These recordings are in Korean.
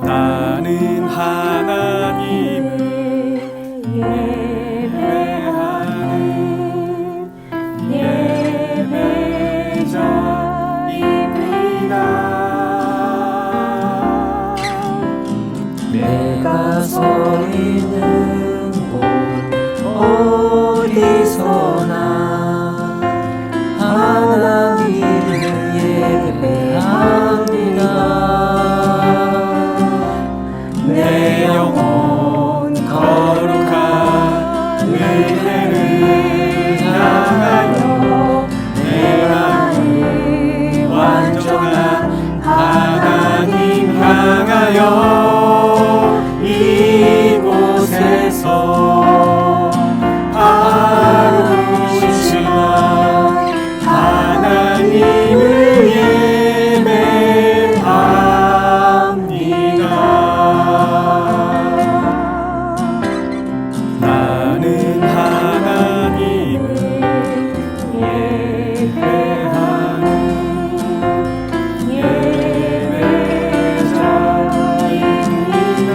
나는 하나님을 예배하는 예배자입니다. 내가 서 있는 곳 어디서나 하나님을 예배합니다. 내 영혼 거룩한 은혜를 향하여 내 마음 완전한 하나님 향하여 이곳에서 하루씩만 하나님을 예배합니다. 나는 하나님을 예배하는 예배자입니다.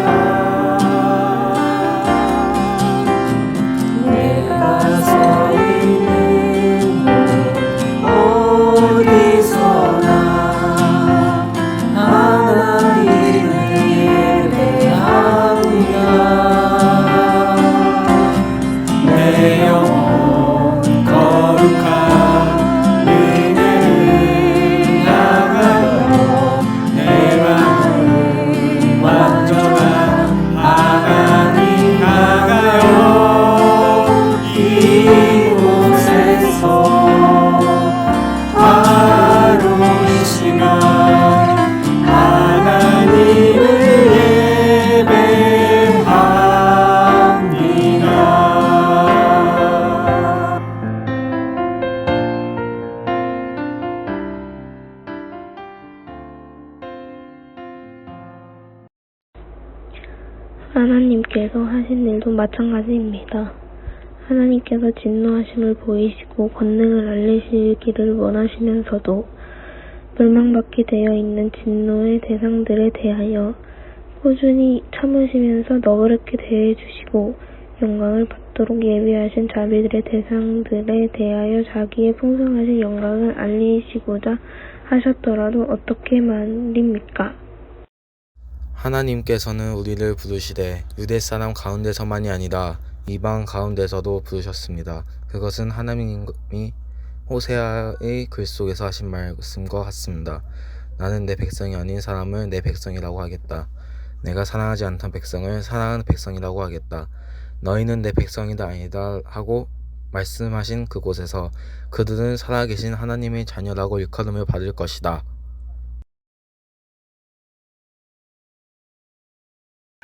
내가 서 있는 곳 어디서나 하나님을 예배합니다. 내 영혼 거룩한 은혜를 향하여 내 마음 완전한 하나님 향하여 이곳에서 하루씩만 하나님을 예배합니다. 하나님께서 하신 일도 마찬가지입니다. 하나님께서 진노하심을 보이시고 권능을 알리시기를 원하시면서도 멸망받게 되어 있는 진노의 대상들에 대하여 꾸준히 참으시면서 너그럽게 대해 주시고 영광을 받도록 예비하신 자비들의 대상들에 대하여 자기의 풍성하신 영광을 알리시고자 하셨더라도 어떻게 말입니까? 하나님께서는 우리를 부르시되 유대 사람 가운데서만이 아니라 이방 가운데서도 부르셨습니다. 그것은 하나님이 호세아의 글 속에서 하신 말씀과 같습니다. 나는 내 백성이 아닌 사람을 내 백성이라고 하겠다. 내가 사랑하지 않던 백성을 사랑하는 백성이라고 하겠다. 너희는 내 백성이다 아니다 하고 말씀하신 그곳에서 그들은 살아계신 하나님의 자녀라고 일컬음을 받을 것이다.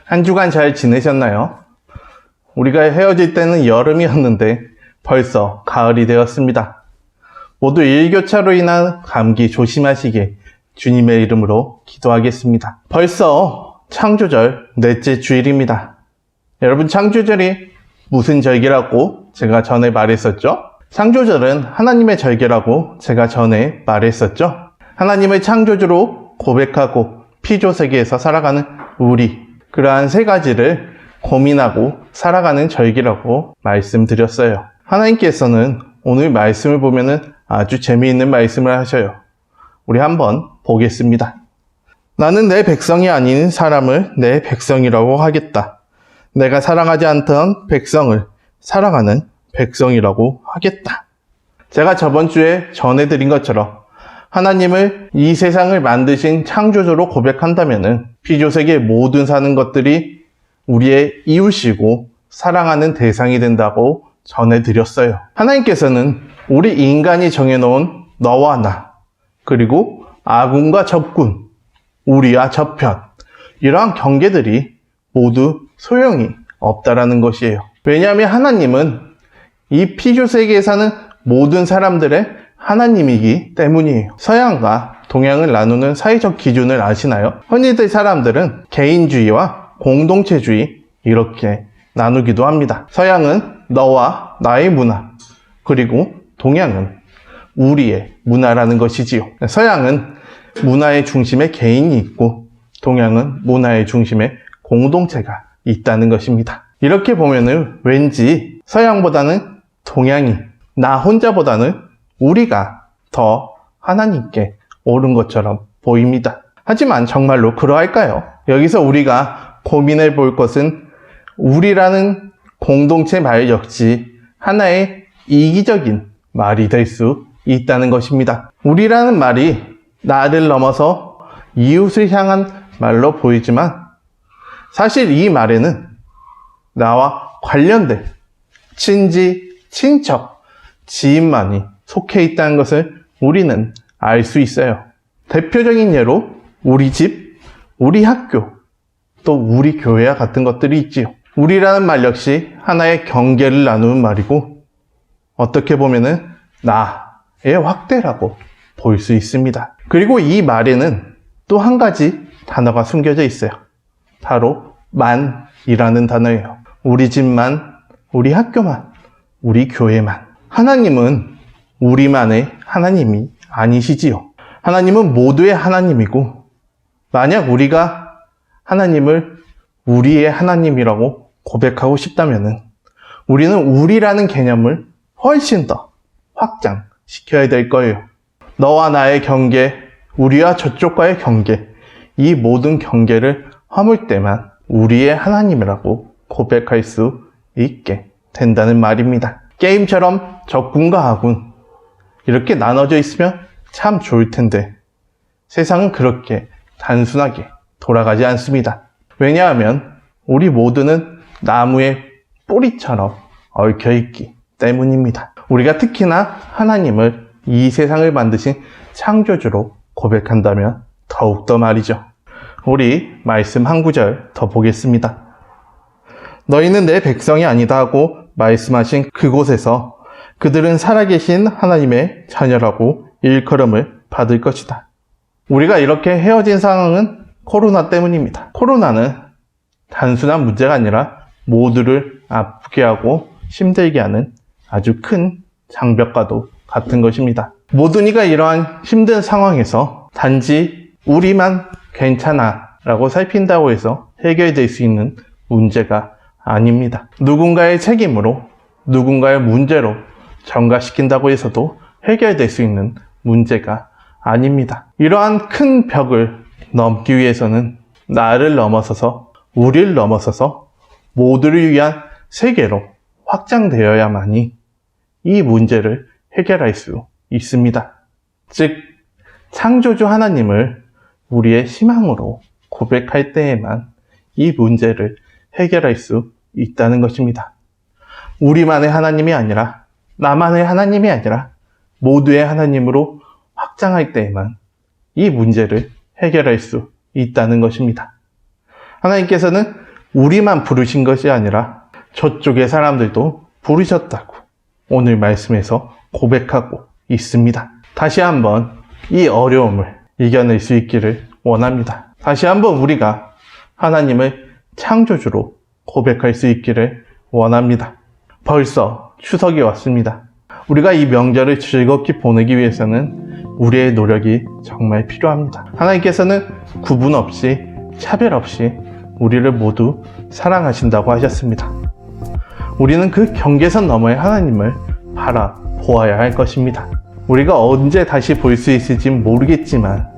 한 주간 잘 지내셨나요? 우리가 헤어질 때는 여름이었는데 벌써 가을이 되었습니다. 모두 일교차로 인한 감기 조심하시길 주님의 이름으로 기도하겠습니다. 벌써 창조절 넷째 주일입니다. 여러분, 창조절이 무슨 절기라고 제가 전에 말했었죠? 창조절은 하나님의 절기라고 제가 전에 말했었죠? 하나님을 창조주로 고백하고 피조세계에서 살아가는 우리, 그러한 세 가지를 고민하고 살아가는 절기라고 말씀드렸어요. 하나님께서는 오늘 말씀을 보면은 아주 재미있는 말씀을 하셔요. 우리 한번 보겠습니다. 나는 내 백성이 아닌 사람을 내 백성이라고 하겠다. 내가 사랑하지 않던 백성을 사랑하는 백성이라고 하겠다. 제가 저번 주에 전해드린 것처럼 하나님을 이 세상을 만드신 창조주로 고백한다면은 피조세계 모든 사는 것들이 우리의 이웃이고 사랑하는 대상이 된다고 전해드렸어요. 하나님께서는 우리 인간이 정해놓은 너와 나, 그리고 아군과 적군, 우리와 저편, 이러한 경계들이 모두 소용이 없다라는 것이에요. 왜냐하면 하나님은 이 피조세계에 사는 모든 사람들의 하나님이기 때문이에요. 서양과 동양을 나누는 사회적 기준을 아시나요? 흔히들 사람들은 개인주의와 공동체주의 이렇게 나누기도 합니다. 서양은 너와 나의 문화, 그리고 동양은 우리의 문화라는 것이지요. 서양은 문화의 중심에 개인이 있고 동양은 문화의 중심에 공동체가 있다는 것입니다. 이렇게 보면은 왠지 서양보다는 동양이, 나 혼자보다는 우리가 더 하나님께 옳은 것처럼 보입니다. 하지만 정말로 그러할까요? 여기서 우리가 고민해 볼 것은 우리라는 공동체 말 역시 하나의 이기적인 말이 될 수 있다는 것입니다. 우리라는 말이 나를 넘어서 이웃을 향한 말로 보이지만 사실 이 말에는 나와 관련된 친지, 친척, 지인만이 속해 있다는 것을 우리는 알 수 있어요. 대표적인 예로 우리 집, 우리 학교, 또 우리 교회와 같은 것들이 있지요. 우리라는 말 역시 하나의 경계를 나누는 말이고 어떻게 보면은 나의 확대라고 볼 수 있습니다. 그리고 이 말에는 또 한 가지 단어가 숨겨져 있어요. 바로 만이라는 단어예요. 우리 집만, 우리 학교만, 우리 교회만. 하나님은 우리만의 하나님이 아니시지요. 하나님은 모두의 하나님이고 만약 우리가 하나님을 우리의 하나님이라고 고백하고 싶다면은 우리는 우리라는 개념을 훨씬 더 확장시켜야 될 거예요. 너와 나의 경계, 우리와 저쪽과의 경계, 이 모든 경계를 허물 때만 우리의 하나님이라고 고백할 수 있게 된다는 말입니다. 게임처럼 적군과 아군 이렇게 나눠져 있으면 참 좋을 텐데 세상은 그렇게 단순하게 돌아가지 않습니다. 왜냐하면 우리 모두는 나무의 뿌리처럼 얽혀있기 때문입니다. 우리가 특히나 하나님을 이 세상을 만드신 창조주로 고백한다면 더욱더 말이죠. 우리 말씀 한 구절 더 보겠습니다. 너희는 내 백성이 아니다 하고 말씀하신 그곳에서 그들은 살아계신 하나님의 자녀라고 일컬음을 받을 것이다. 우리가 이렇게 헤어진 상황은 코로나 때문입니다. 코로나는 단순한 문제가 아니라 모두를 아프게 하고 힘들게 하는 아주 큰 장벽과도 같은 것입니다. 모든 이가 이러한 힘든 상황에서 단지 우리만 괜찮아 라고 살핀다고 해서 해결될 수 있는 문제가 아닙니다. 누군가의 책임으로 누군가의 문제로 전가시킨다고 해서도 해결될 수 있는 문제가 아닙니다. 이러한 큰 벽을 넘기 위해서는 나를 넘어서서 우리를 넘어서서 모두를 위한 세계로 확장되어야만이 이 문제를 해결할 수 있습니다. 즉 창조주 하나님을 우리의 희망으로 고백할 때에만 이 문제를 해결할 수 있다는 것입니다. 우리만의 하나님이 아니라 나만의 하나님이 아니라 모두의 하나님으로 확장할 때에만 이 문제를 해결할 수 있다는 것입니다. 하나님께서는 우리만 부르신 것이 아니라 저쪽의 사람들도 부르셨다고 오늘 말씀에서 고백하고 있습니다. 다시 한번 이 어려움을 이겨낼 수 있기를 원합니다. 다시 한번 우리가 하나님을 창조주로 고백할 수 있기를 원합니다. 벌써 추석이 왔습니다. 우리가 이 명절을 즐겁게 보내기 위해서는 우리의 노력이 정말 필요합니다. 하나님께서는 구분 없이 차별 없이 우리를 모두 사랑하신다고 하셨습니다. 우리는 그 경계선 너머의 하나님을 바라보아야 할 것입니다. 우리가 언제 다시 볼 수 있을지 모르겠지만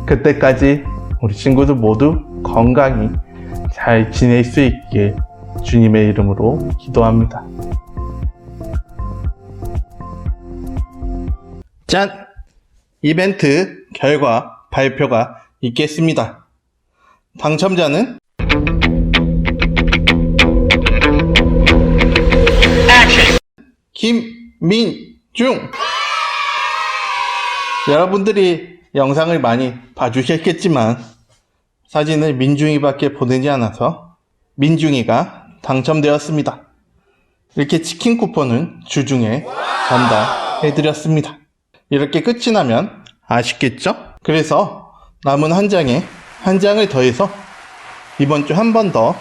그때까지 우리 친구들 모두 건강히 잘 지낼 수 있길 주님의 이름으로 기도합니다. 짠! 이벤트 결과 발표가 있겠습니다. 당첨자는 김민중! 여러분들이 영상을 많이 봐주셨겠지만 사진을 민중이밖에 보내지 않아서 민중이가 당첨되었습니다. 이렇게 치킨 쿠폰은 주중에 전달해드렸습니다. 이렇게 끝이 나면 아쉽겠죠? 그래서 남은 한 장에 한 장을 더해서 이번 주 한 번 더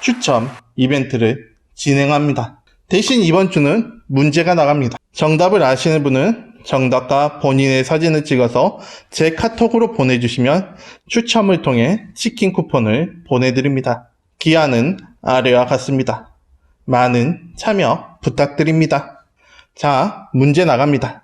추첨 이벤트를 진행합니다. 대신 이번 주는 문제가 나갑니다. 정답을 아시는 분은 정답과 본인의 사진을 찍어서 제 카톡으로 보내주시면 추첨을 통해 치킨 쿠폰을 보내드립니다. 기한은 아래와 같습니다. 많은 참여 부탁드립니다. 자, 문제 나갑니다.